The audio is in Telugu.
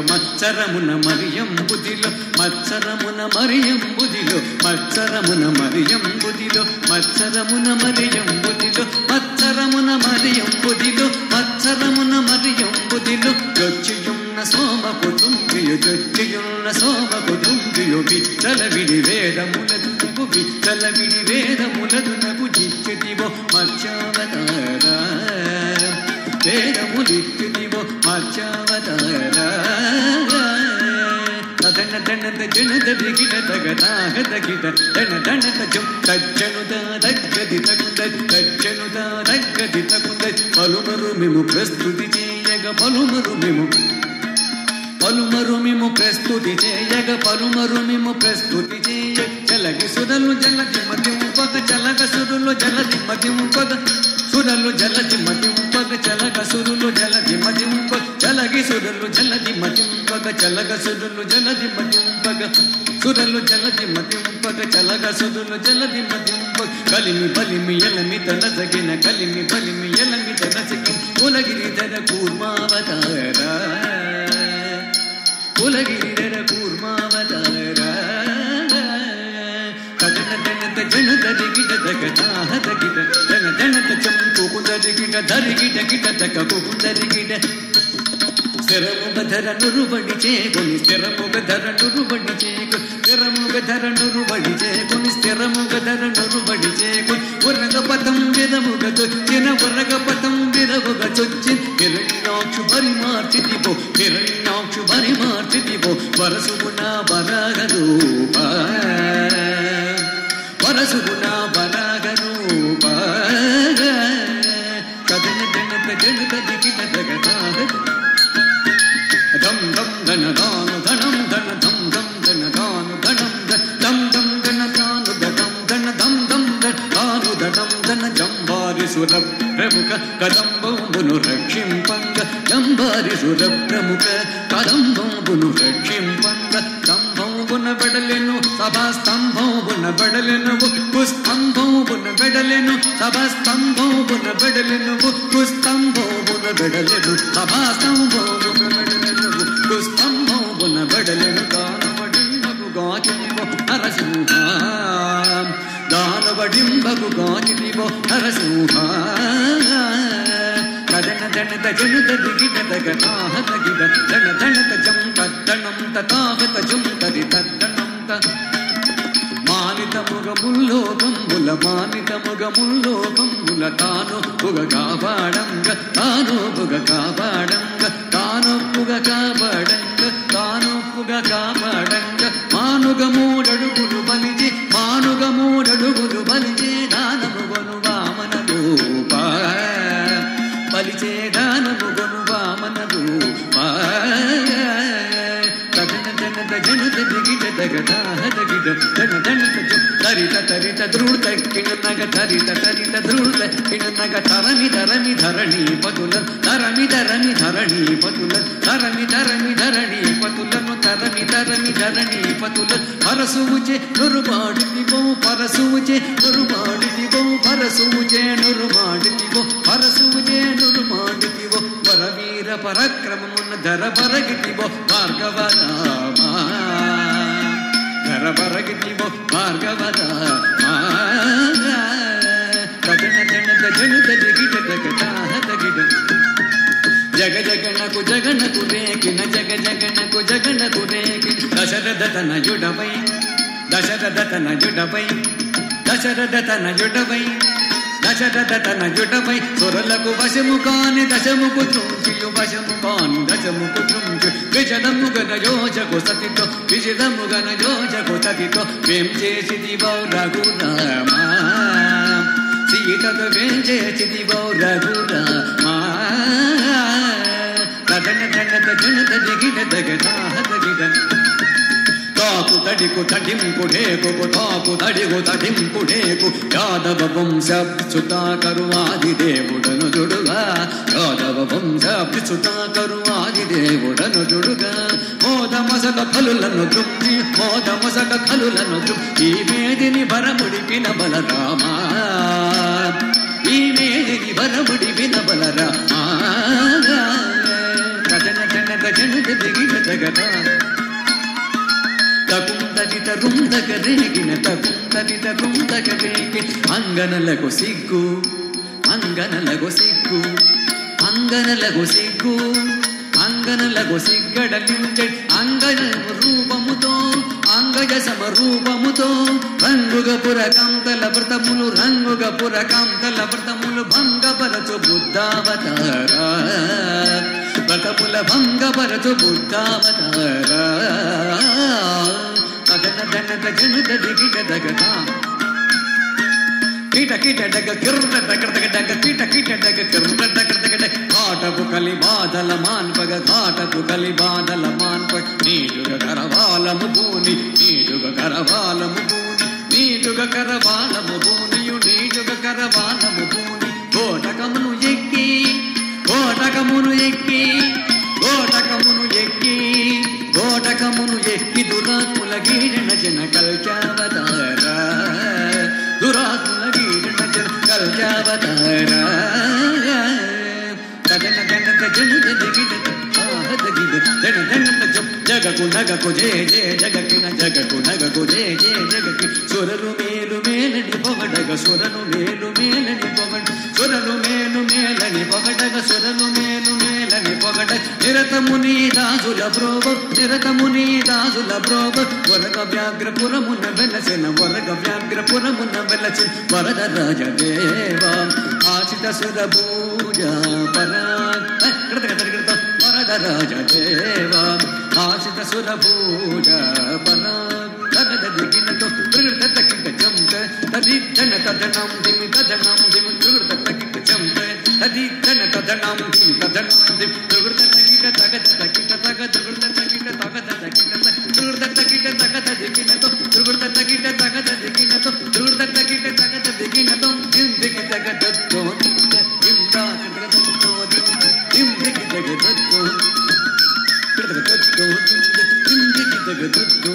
మత్సరమున మరియం బుదిలో మత్సరమున మరియం బుదిలో మత్సరమున మరియం బుదిలో మత్సరమున మరియం బుదిలో మత్సరమున మరియం బుదిలో మత్సరమున మరియం బుదిలో జొచ్చియున్న సోమకు తుంగియు జొచ్చియున్న సోమకు తుంగియు విచ్చల విడి వేదములదు విచ్చల విడి వేదములదు నగు జిచ్చిదివో మత్స్యావతార వేదములిచ్చిదివో మత్స్యావతార దన దన జనద దిగిట దగదాగ దగిట దన దన జం తజ్జనుద దగ్గది తగుంద తజ్జనుద దగ్గది తగుంద పలుమరు మేము ప్రస్తుతి చేయగ పలుమరు మేము ప్రస్తుతి చేయగ పలుమరు మేము ప్రస్తుతి చేయ చలగి సురలు జలది మధ్యముపగ చలగ సురులు జలది మధ్యముపగ సురలు జలది మధ్యముపగ చలగ సురులు జలది మధ్యముపగ చలగి సురలు జలది మధ్యముపగ చలగ సురులు జలది మధ్యముపగ సురలు జలది మధ్యముపగ చలగ సురులు జలది మధ్యముపగ కలిమి బలిమి ఎలమి తనసగిన కలిమి బలిమి ఎలమి తనసగిన కులగిరిధర కూర్మావతార కులగిరిధర కూర్మావతార కదన దన జన దరిగిట దగదాహ దగిట దన దన చంపు కుదరిగిట దరిగిట గిట దగ కుదరిగిట స్థిరముగ ధర నురుబడి చేకొని స్థిరముగ ధర నురుబడి చేకు స్థిరముగ ధర నురుబడి చేకొని స్థిరముగ ధర నురుబడి చేకొని ఉరగ పదం విరముగ చొచ్చిన ఉరగ పదం విరముగ చొచ్చిన హిరణ్యాక్షు భరి మార్చిదివో హిరణ్యాక్షు భరి మార్చిదివో వరసుగుణ వరగ రూప వరసుగుణ వరగ రూప కదన దన జన దిగిట దగదాగ ధం ధం ధన ధాను ధనం ధన ధం ధం ధన ధాను ధనం ధం ధం ధన ధాను ధనం ధన ధం ధం ధాను ధనం ధన జంబారి సుర ప్రముఖ కదంబంబును రక్షింపంగ జంబారి సుర ప్రముఖ కదంబంబును రక్షింపంగ స్తంభంబున బెడలెను సభాస్తంభంబున బెడలెను పుస్తంభంబున బెడలెను సభాస్తంభంబున బెడలెను పుస్తంభంబున బెడలెను సభాస్తంభంబున బెడలెను పుస్తంభంబున బెడలెను దానవడింబకు గాచినివో నరసింహ దానవడింబకు గాచినివో నరసింహ కదన దన జనుద దిగిట దగదాహ దగిట దన దన జం తద్దనం తతాగత జం తరి తద్దనం త మానితముగముల్లోకంబుల మానితముగముల్లోకంబుల తాను పుగ కాపాడంగ తాను పుగ కాపాడంగ తాను పుగ కాపాడంగ తాను పుగ కాపాడంగ మానుగ మూడడుగులు బలిజి మానుగ మూడడుగులు బలిజే దానముగను వామన రూప బలిచే దానముగను వామన రూప కదన జనద జనుద దిగిట దగదాహ దగిట దన దన తరిత తరిత ధ్రుత కిణనగ తరిత తరిత ధ్రుత కిణనగ తరమి ధరణి ధరణి పతుల తరమి ధరణి ధరణి పతుల తరమి ధరణి ధరణి పతులను తరమి ధరణి ధరణి పతుల పరసువుచే నురుమాడిదివో పరసువుచే నురుమాడిదివో పరసువుచే నురుమాడిదివో పరసువుచే నురుమాడిదివో వరవీర పరక్రమమున్న ధర బరగిదివో భార్గవ రామ ధర బరగిదివో భార్గవ రామ కదన జనద జనుద దిగిట దగదాహ దగిట జగ జగనకు జగనకు రేకిన జగ జగనకు జగనకు రేకిన దశరథ తనయుడవై దశరథ తనయుడవై దశరథ తనయుడవై దశరథ తనయుడవై సురలకు వశము కాని దశముకు త్రుంచియు వశము కాని దశముకు త్రుంచి విజదముగన యోజకు సతితో విజదముగన యోజకు సతితో వేం చేసిదివో రఘురామ సీతతో వేం చేసిదివో రఘురామ కదన జనద జనద దిగిట దగదాహ దగిట తాకు తడికు తడింపుడేకు తాకు తడిగు తడింపుడేకు యాదవ వంశప్సుతాకరు ఆదిదేవుడను జుడుగా యాదవ వంశప్సుతాకరు ఆదిదేవుడను జుడుగా మోదమసక కలులను దృప్తి మోదమసక కలులను దృప్తి ఈ మేదిని భరముడిపిన బలరామా ఈ మేదిని భరముడిపిన బలరామా కజన జన గజను దిగిన జగత తకుందరిత రుందగరేగిన తకుందరిత రుందగరేగి అంగనలకు సిగ్గు అంగనలకు సిగ్గు అంగనలకు సిగ్గు అంగనలకు సిగ్గడలించె అంగన రూపముతో అంగజ సమరూపముతో రంగుగపుర కాంతల వ్రతములు రంగుగపుర కాంతల వ్రతములు భంగపరచు బుద్ధావతార వ్రతముల భంగపరచు బుద్ధావతార కదన దన జనుద దిగిట దగత కీట కీట డగ కిర్ర డగ డగ డగ కీట కీట డగ కిర్ర డగ డగ డగ ఘాటపు కలి బాధల మాన్పగ ఘాటపు కలి బాధల మాన్పగ నీటుగ కరవాలము భూని నీటుగ కరవాలము భూని నీటుగ కరవాలము భూనియు నీటుగ కరవాలము భూని కోటకమును ఎక్కి కోటకమును ఎక్కి కోటకమును ఎక్కి కోటకమును ఎక్కి దురాత్ముల గీడిన జన కల్చావతార దురాత్ముల గీడిన జన కల్చావతార కదన గణత జనుద దిగిన దగిన దన దన జగకు నగకు జే జే జగకిన జగకు నగకు జే జే జగకి సురలు మేలు మేలని పొగడగ సురలు మేలు మేలని పొగడ సురలు మేలు మేలని పొగడగ సురలు మేలు మేలని పొగడ నిరతముని దాసుల బ్రోగ నిరతముని దాసుల బ్రోగ వరగ వ్యాఘ్రపురమున వెలసిన వరగ వ్యాఘ్రపురమున వెలసిన వరద రాజదేవ ఆశిత సుర పూజ పరాగ్ వరద రాజదేవ ఆశిత సుర పూజ పరాగ్ తదద దిగినతో త్రిగృత కింద చంక తది ధన తదనం దిమి తదనం దిమి త్రిగృత కింద చంక తది ధన తదనం దిమి తదనం దిమి త్రిగృత కింద తగద కింద తగ త్రిగృత కింద తగద కింద త్రిగృత కింద తగద దిగినతో త్రిగృత కింద తగద దిగినతో త్రిగృత కింద తగద దిగినతో దిం దిగి తగదతో దిం దా తగదతో దిం దిగి తగదతో తగదతో దిం దిగి తగదతో